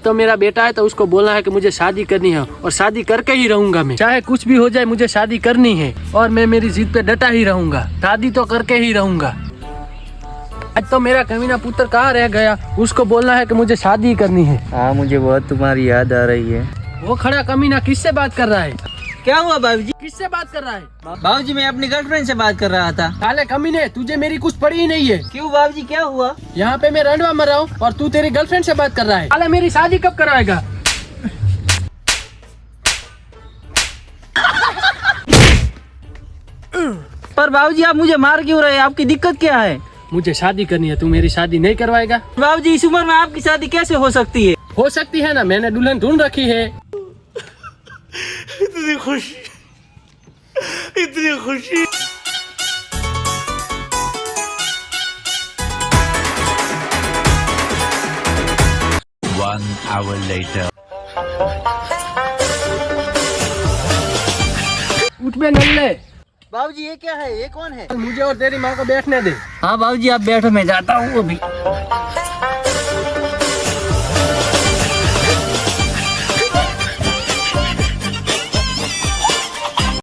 तो मेरा बेटा है तो उसको बोलना है कि मुझे शादी करनी है और शादी करके ही रहूंगा मैं। चाहे कुछ भी हो जाए मुझे शादी करनी है और मैं मेरी जिद पे डटा ही रहूंगा। शादी तो करके ही रहूंगा। आज तो मेरा कमीना पुत्र कहाँ रह गया, उसको बोलना है कि मुझे शादी करनी है। हाँ मुझे बहुत तुम्हारी याद आ रही है। वो खड़ा कमीना किससे बात कर रहा है? क्या हुआ बाबूजी? किससे बात कर रहा है? बाबूजी मैं अपनी गर्लफ्रेंड से बात कर रहा था। साले कमीने, तुझे मेरी कुछ पड़ी ही नहीं है। क्यों बाबूजी क्या हुआ? यहाँ पे मैं रंडवा मर रहा हूँ और तू तेरी गर्लफ्रेंड से बात कर रहा है। साले मेरी शादी कब कराएगा? पर बाबूजी आप मुझे मार क्यों रहे हैं? आपकी दिक्कत क्या है? मुझे शादी करनी है, तू मेरी शादी नहीं करवाएगा? बाबूजी इस उम्र में आपकी शादी कैसे हो सकती है? हो सकती है ना, मैंने दुल्हन ढूंढ रखी है। इतनी खुशी, इतनी खुशी। One hour later. उठ बे नल्ले। बाबूजी ये क्या है? ये कौन है? मुझे और तेरी माँ को बैठने दे। हाँ बाबूजी आप बैठो, मैं जाता हूँ अभी।